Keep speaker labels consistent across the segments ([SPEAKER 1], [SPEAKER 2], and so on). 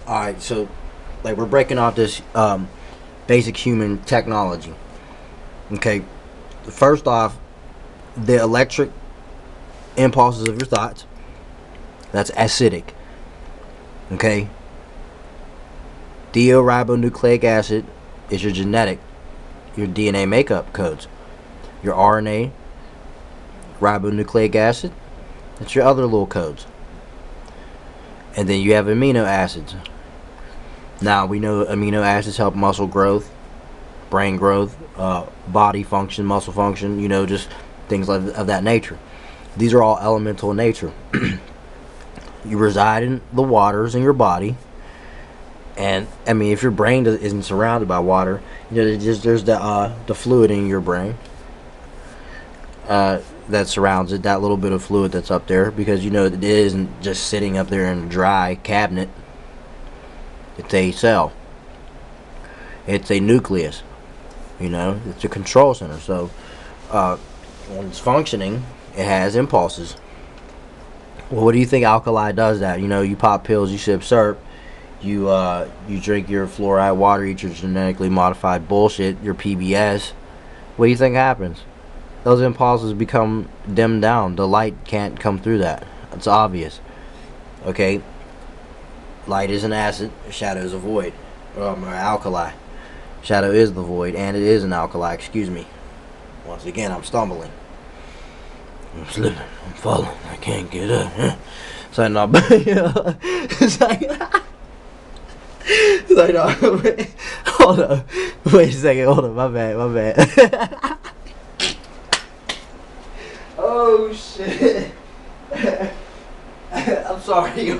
[SPEAKER 1] Alright, so like we're breaking off this basic human technology. Okay, first off, the electric impulses of your thoughts, that's acidic. Okay, deoxyribonucleic acid is your genetic, your DNA makeup codes. Your RNA, ribonucleic acid, that's your other little codes. And then you have amino acids. Now we know amino acids help muscle growth, brain growth, body function, muscle function, just things of that nature. These are all elemental in nature. You reside in the waters in your body, and I mean, if your brain isn't surrounded by water, there's the fluid in your brain that surrounds it, that little bit of fluid that's up there, because it isn't just sitting up there in a dry cabinet. It's a cell. It's a nucleus. It's a control center. So when it's functioning, it has impulses. Well, what do you think alkali does that? You pop pills, you sip syrup, you drink your fluoride water, eat your genetically modified bullshit, your PBS. What do you think happens? Those impulses become dimmed down. The light can't come through that. It's obvious. Okay? Light is an acid, shadow is a void. Or alkali. Shadow is the void, and it is an alkali. Excuse me. Once again, I'm stumbling. I'm slipping. I'm falling. I can't get up. So no, it's like no, wait, hold on. Wait a second. Hold on. My bad. Oh shit. I'm sorry.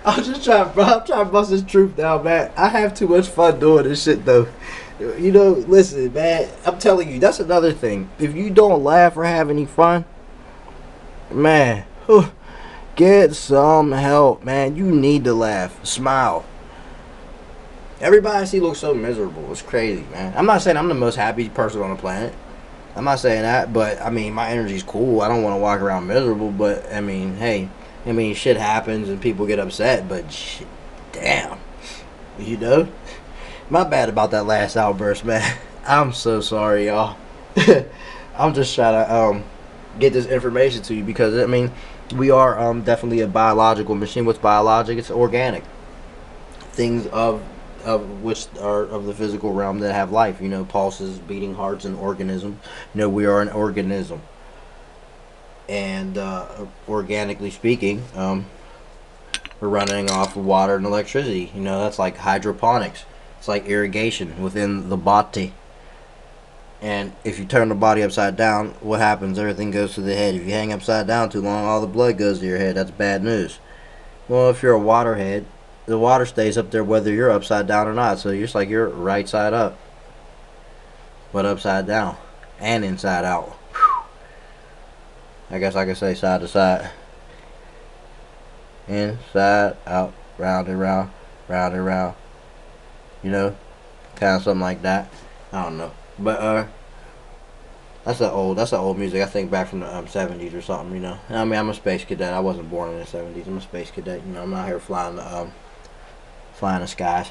[SPEAKER 1] I'm just trying, bro. I'm trying to bust this truth down, man. I have too much fun doing this shit, though. Listen, man. I'm telling you, that's another thing. If you don't laugh or have any fun, man, get some help, man. You need to laugh, smile. Everybody I see looks so miserable. It's crazy, man. I'm not saying I'm the most happy person on the planet. I'm not saying that, but I mean, my energy's cool. I don't want to walk around miserable, but I mean, hey. Shit happens and people get upset, but shit, damn. My bad about that last outburst, man. I'm so sorry, y'all. I'm just trying to get this information to you because, we are definitely a biological machine. What's biologic? It's organic. Things of which are of the physical realm that have life. Pulses, beating hearts, and organism. We are an organism. And organically speaking, we're running off of water and electricity. That's like hydroponics. It's like irrigation within the body. And if you turn the body upside down, what happens? Everything goes to the head. If you hang upside down too long, all the blood goes to your head. That's bad news. Well, if you're a waterhead, the water stays up there whether you're upside down or not. So you're right side up, but upside down and inside out. I guess I could say side to side. Inside, out, round and round, round and round. Kind of something like that. I don't know. But that's the old music. I think back from the 70s or something, I'm a space cadet. I wasn't born in the 70s. I'm a space cadet. I'm out here flying the skies.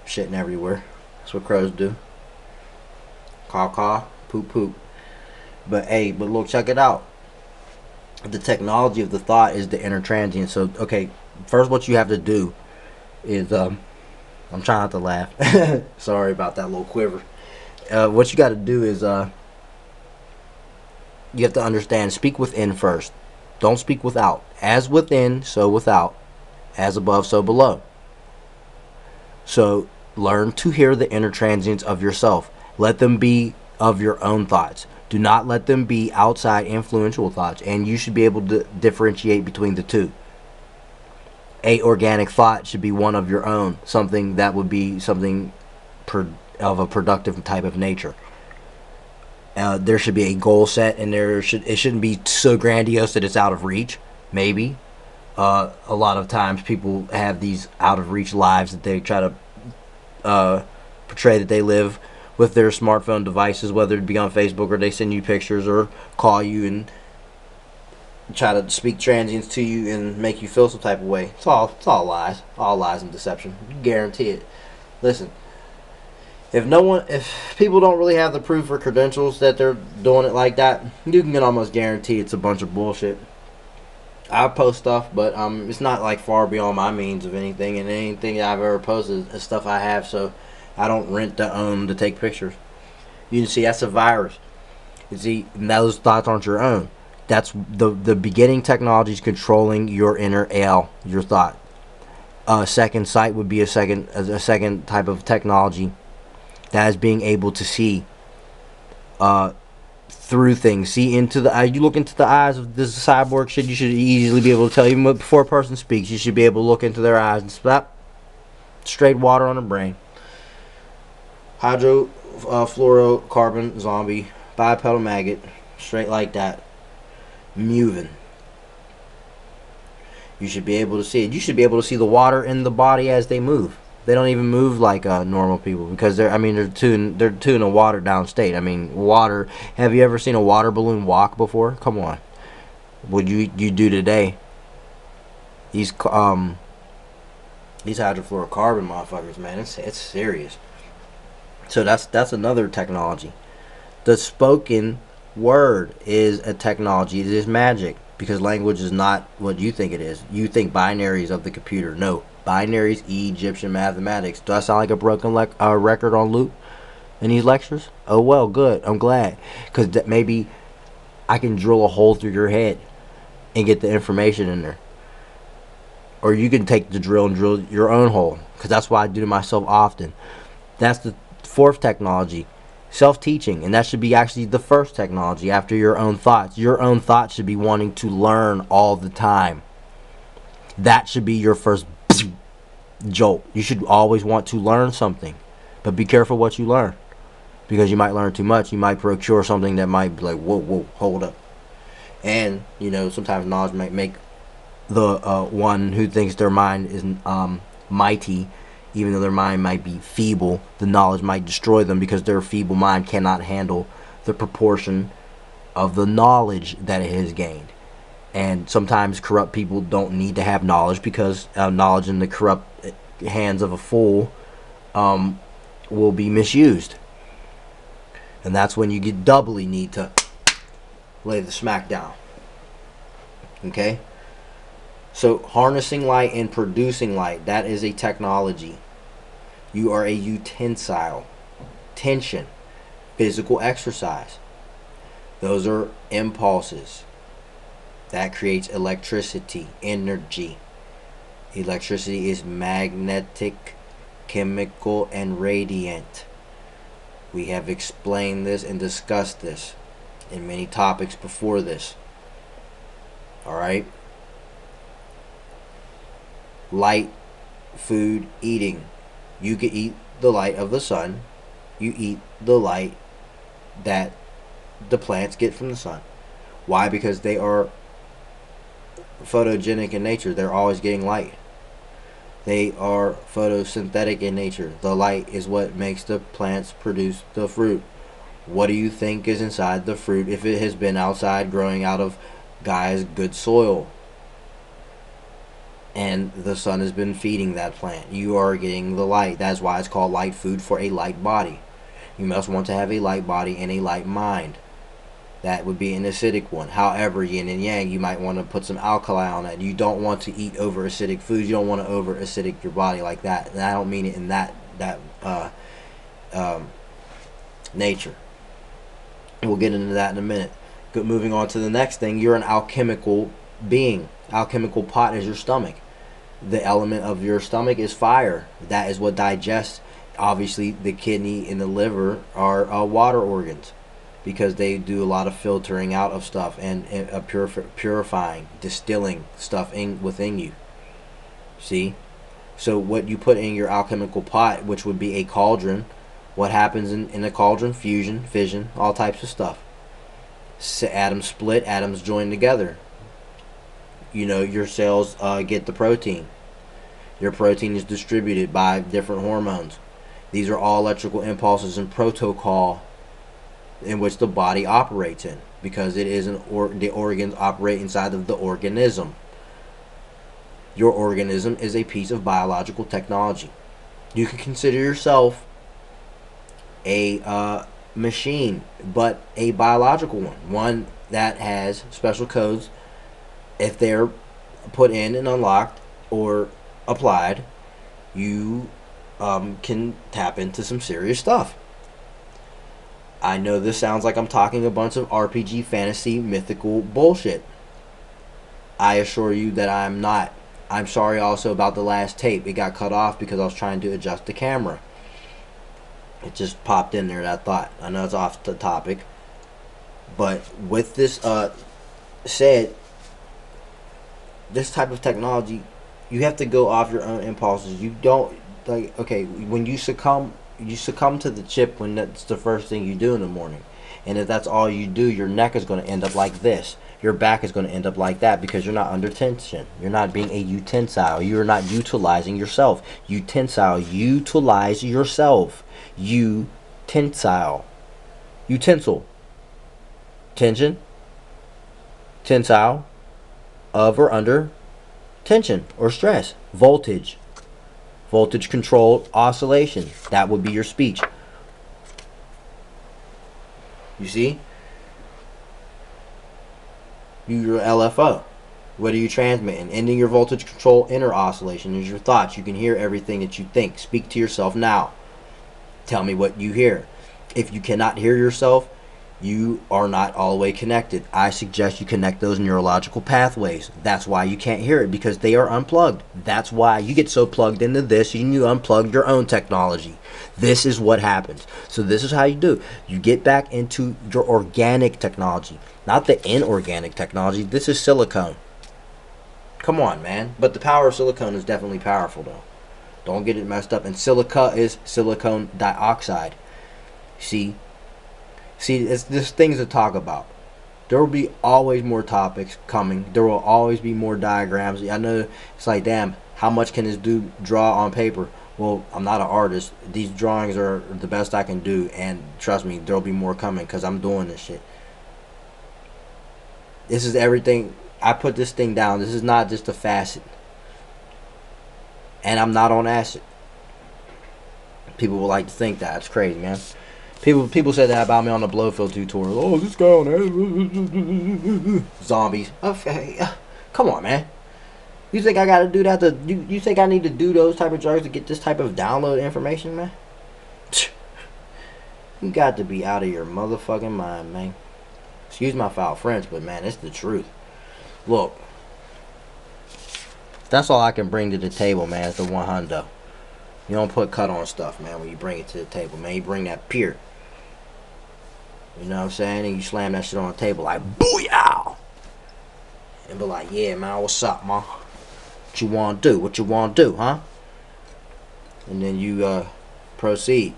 [SPEAKER 1] Shitting everywhere. That's what crows do. Caw caw, poop poop. But look, check it out. The technology of the thought is the inner transient. So, okay, first what you have to do is, I'm trying not to laugh. Sorry about that little quiver. What you got to do is, you have to understand, speak within first. Don't speak without. As within, so without. As above, so below. So, learn to hear the inner transients of yourself. Let them be of your own thoughts. Do not let them be outside influential thoughts, and you should be able to differentiate between the two. A organic thought should be one of your own, something that would be something of a productive type of nature. There should be a goal set, and it shouldn't be so grandiose that it's out of reach. Maybe a lot of times people have these out of reach lives that they try to portray that they live with their smartphone devices, whether it be on Facebook or they send you pictures or call you and try to speak transients to you and make you feel some type of way. It's all lies and deception. Guarantee it. Listen, if people don't really have the proof or credentials that they're doing it like that, you can almost guarantee it's a bunch of bullshit. I post stuff, but it's not like far beyond my means of anything, and anything I've ever posted is stuff I have, so I don't rent to own to take pictures. You can see that's a virus. You see, those thoughts aren't your own. That's the beginning technology is controlling your inner AL, your thought. Second sight would be a second type of technology that is being able to see through things. See into the eye. You look into the eyes of this cyborg shit, you should easily be able to tell. Even before a person speaks, you should be able to look into their eyes and slap straight water on the brain. Hydrofluorocarbon zombie, bipedal maggot, straight like that. Moving. You should be able to see it. You should be able to see the water in the body as they move. They don't even move like normal people because they're too in a watered down state. I mean, water. Have you ever seen a water balloon walk before? Come on. What you do today? These hydrofluorocarbon motherfuckers, man. It's serious. So that's another technology. The spoken word is a technology. It is magic because language is not what you think it is. You think binaries of the computer. No, binaries, Egyptian mathematics. Do I sound like a broken record on loop in these lectures? Oh well, good. I'm glad because maybe I can drill a hole through your head and get the information in there, or you can take the drill and drill your own hole because that's what I do to myself often. That's the fourth technology. Self-teaching, and that should be actually the first technology after your own thoughts. Your own thoughts should be wanting to learn all the time. That should be your first jolt. You should always want to learn something, but be careful what you learn because you might learn too much. You might procure something that might be like, whoa, hold up. And sometimes knowledge might make the one who thinks their mind is mighty. Even though their mind might be feeble, the knowledge might destroy them because their feeble mind cannot handle the proportion of the knowledge that it has gained. And sometimes corrupt people don't need to have knowledge because knowledge in the corrupt hands of a fool will be misused. And that's when you get doubly need to lay the smack down. Okay? So harnessing light and producing light, that is a technology. You are a utensil. Tension, physical exercise. Those are impulses. That creates electricity, energy. Electricity is magnetic, chemical, and radiant. We have explained this and discussed this in many topics before this. Alright? Light, food, eating. You can eat the light of the sun. You eat the light that the plants get from the sun. Why? Because they are photogenic in nature. They're always getting light. They are photosynthetic in nature. The light is what makes the plants produce the fruit. What do you think is inside the fruit if it has been outside growing out of good soil? And the sun has been feeding that plant. You are getting the light. That's why it's called light food for a light body. You must want to have a light body and a light mind. That would be an acidic one. However, yin and yang, you might want to put some alkali on it. You don't want to eat over acidic foods. You don't want to over acidic your body like that. And I don't mean it in that nature. We'll get into that in a minute. Moving on to the next thing, you're an alchemical being. Alchemical pot is your stomach. The element of your stomach is fire. That is what digests. Obviously, the kidney and the liver are water organs because they do a lot of filtering out of stuff and purifying, distilling stuff within you. See? So what you put in your alchemical pot, which would be a cauldron, what happens in a cauldron? Fusion, fission, all types of stuff. Atoms split, atoms join together. Your cells get the protein. Your protein is distributed by different hormones. These are all electrical impulses and protocol in which the body operates in. because it is the organs operate inside of the organism. Your organism is a piece of biological technology. You can consider yourself a machine, but a biological one that has special codes. If they're put in and unlocked or applied, you can tap into some serious stuff. I know this sounds like I'm talking a bunch of RPG, fantasy, mythical bullshit. I assure you that I'm not. I'm sorry also about the last tape. It got cut off because I was trying to adjust the camera. It just popped in there, that thought. I know it's off the topic. But with this said, this type of technology, you have to go off your own impulses. You don't, like, okay, when you succumb to the chip when that's the first thing you do in the morning. And if that's all you do, your neck is going to end up like this. Your back is going to end up like that because you're not under tension. You're not being a utensil. You're not utilizing yourself. Utensil. Utilize yourself. Utensil. Utensil. Tension. Tensile. Of or under tension or stress. Voltage. Voltage controlled oscillation. That would be your speech. You see? Your LFO. What are you transmitting? Ending your voltage control inner oscillation is your thoughts. You can hear everything that you think. Speak to yourself now. Tell me what you hear. If you cannot hear yourself, you are not all the way connected. I suggest you connect those neurological pathways. That's why you can't hear it, because they are unplugged. That's why you get so plugged into this and you unplug your own technology. This is what happens. So this is how you do. You get back into your organic technology, not the inorganic technology. This is silicone. Come on, man. But the power of silicone is definitely powerful, though. Don't get it messed up. And silica is silicone dioxide. See, it's just things to talk about. There will be always more topics coming. There will always be more diagrams. I know it's like, damn, how much can this dude draw on paper? Well, I'm not an artist. These drawings are the best I can do. And trust me, there will be more coming because I'm doing this shit. This is everything. I put this thing down. This is not just a facet. And I'm not on acid. People would like to think that. It's crazy, man. People said that about me on the Blowfield tutorial. Oh, this guy on there. Zombies. Okay. Come on, man. You think I gotta do that you think I need to do those type of drugs to get this type of download information, man? You got to be out of your motherfucking mind, man. Excuse my foul French, but man, it's the truth. Look. That's all I can bring to the table, man. It's the 100. You don't put cut on stuff, man, when you bring it to the table, man. You bring that pure. You know what I'm saying? And you slam that shit on the table like, booyah! And be like, yeah, man, what's up, man? What you want to do? What you want to do, huh? And then you proceed.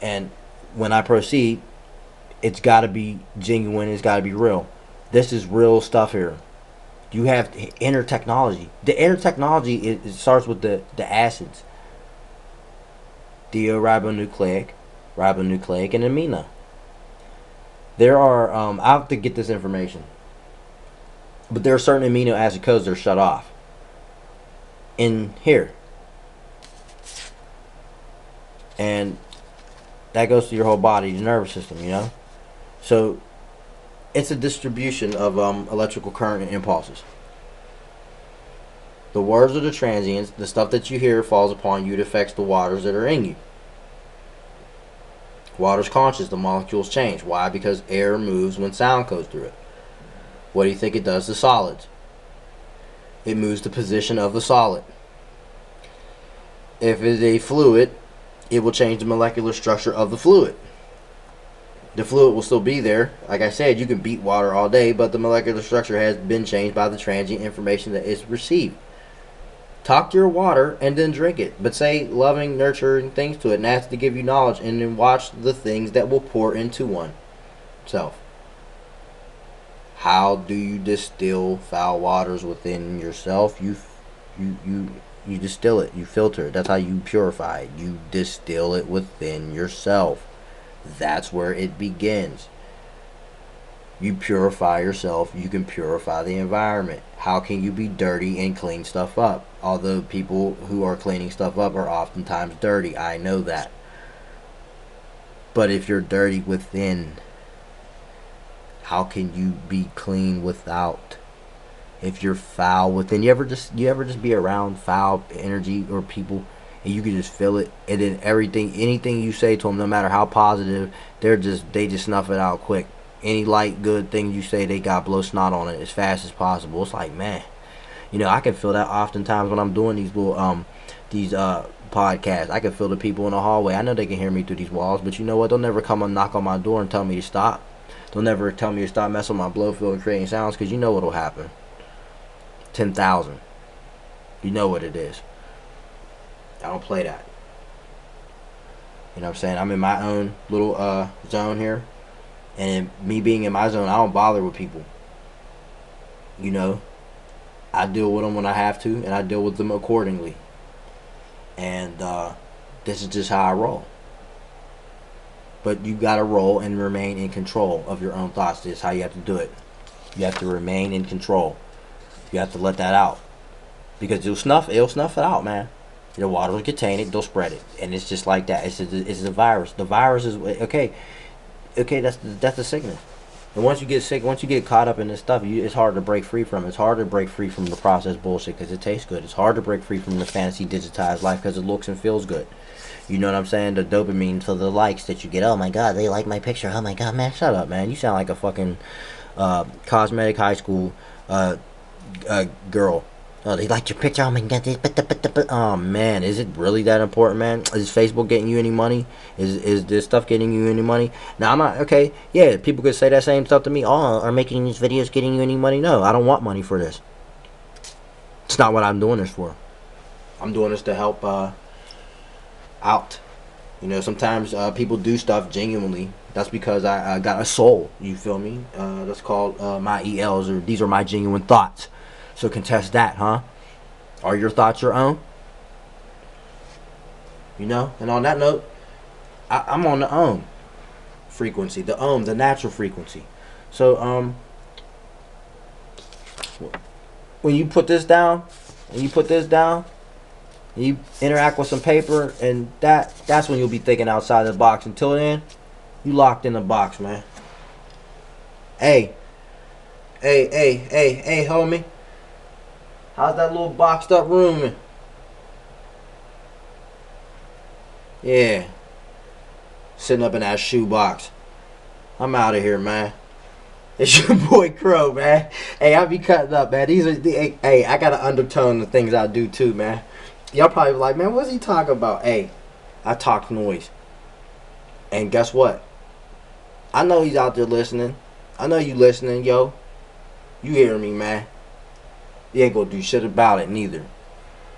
[SPEAKER 1] And when I proceed, it's got to be genuine. It's got to be real. This is real stuff here. You have inner technology. The inner technology, it starts with the acids. Deoxyribonucleic, ribonucleic, and amino. There are, I have to get this information. But there are certain amino acid codes that are shut off. In here. And that goes to your whole body, your nervous system, you know? So it's a distribution of electrical current and impulses. The words are the transients. The stuff that you hear falls upon you. It affects the waters that are in you. Water's conscious. The molecules change. Why? Because air moves when sound goes through it. What do you think it does to solids? It moves the position of the solid. If it is a fluid, it will change the molecular structure of the fluid. The fluid will still be there. Like I said, you can beat water all day, but the molecular structure has been changed by the transient information that is received. Talk to your water and then drink it, but say loving, nurturing things to it and ask to give you knowledge, and then watch the things that will pour into oneself. How do you distill foul waters within yourself? You distill it. You filter it. That's how you purify it. You distill it within yourself. That's where it begins. You purify yourself, you can purify the environment. How can you be dirty and clean stuff up? Although people who are cleaning stuff up are oftentimes dirty, I know that. But if you're dirty within, how can you be clean without? If you're foul within, you ever just be around foul energy or people, and you can just feel it, and then anything you say to them, no matter how positive, they just snuff it out quick. Any light good thing you say, they got blow snot on it as fast as possible. It's like, man, I can feel that oftentimes when I'm doing these little podcasts. I can feel the people in the hallway. I know they can hear me through these walls, but you know what? They'll never come and knock on my door and tell me to stop. They'll never tell me to stop messing with my blow field and creating sounds, because you know what'll happen. 10,000. You know what it is. I don't play that. You know what I'm saying? I'm in my own little zone here. And me being in my zone, I don't bother with people. I deal with them when I have to, and I deal with them accordingly. And this is just how I roll. But you gotta roll and remain in control of your own thoughts. This is how you have to do it. You have to remain in control. You have to let that out, because it'll snuff it out, man. The water will contain it, they'll spread it, and it's just like that. It's a virus. The virus is okay. That's the sickness. And once you get sick, once you get caught up in this stuff, it's hard to break free from it. It's hard to break free from the processed bullshit because it tastes good. It's hard to break free from the fantasy digitized life because it looks and feels good. You know what I'm saying? The dopamine for the likes that you get. Oh my god, they like my picture. Oh my god, man, shut up, man. You sound like a fucking cosmetic high school girl. Oh, they liked your picture. Oh my god. Oh man, is it really that important, man? Is Facebook getting you any money? Is this stuff getting you any money? Now I'm not okay. Yeah, people could say that same stuff to me. Oh, are making these videos getting you any money? No, I don't want money for this. It's not what I'm doing this for. I'm doing this to help out. Sometimes people do stuff genuinely. That's because I got a soul. You feel me? That's called my ELs, or these are my genuine thoughts. So contest that, huh? Are your thoughts your own? And on that note, I'm on the ohm frequency, the natural frequency. So when you put this down, and you interact with some paper, and that's when you'll be thinking outside the box. Until then, you locked in the box, man. Hey, homie. How's that little boxed up room? Yeah. Sitting up in that shoebox. I'm out of here, man. It's your boy Crow, man. Hey, I be cutting up, man. Hey, I got an undertone of things I do too, man. Y'all probably like, man, what's he talking about? Hey, I talk noise. And guess what? I know he's out there listening. I know you listening, yo. You hear me, man. You ain't gonna do shit about it neither.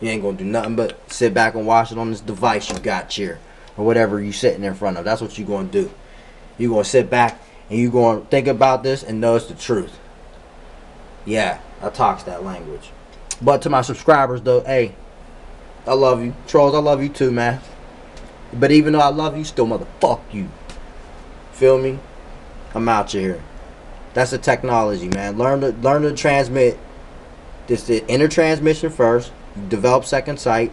[SPEAKER 1] You ain't gonna do nothing but sit back and watch it on this device you got here, or whatever you sitting in front of. That's what you gonna do. You gonna sit back and you gonna think about this and know it's the truth. Yeah, I talks that language. But to my subscribers though, hey, I love you. Trolls, I love you too, man. But even though I love you, still motherfuck you. Feel me? I'm out here. That's the technology, man. Learn to transmit. This the inner transmission first. You develop second sight.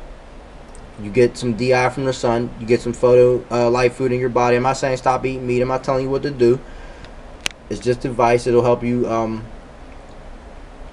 [SPEAKER 1] You get some DI from the sun. You get some photo light food in your body. I'm not saying stop eating meat. I'm not telling you what to do. It's just advice. It'll help you. I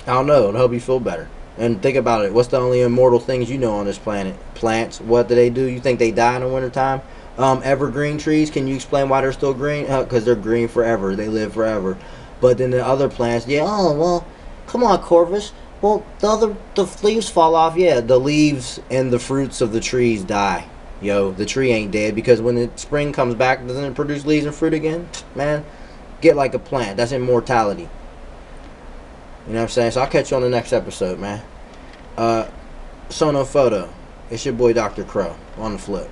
[SPEAKER 1] don't know. It'll help you feel better. And think about it. What's the only immortal things you know on this planet? Plants. What do? You think they die in the wintertime? Evergreen trees. Can you explain why they're still green? Because they're green forever. They live forever. But then the other plants, yeah. Oh well, come on, Corvus. Well, the leaves fall off. Yeah, the leaves and the fruits of the trees die. Yo, the tree ain't dead, because when the spring comes back, doesn't it produce leaves and fruit again? Man, get like a plant. That's immortality. You know what I'm saying? So I'll catch you on the next episode, man. Sono Photo. It's your boy Dr. Crow on the flip.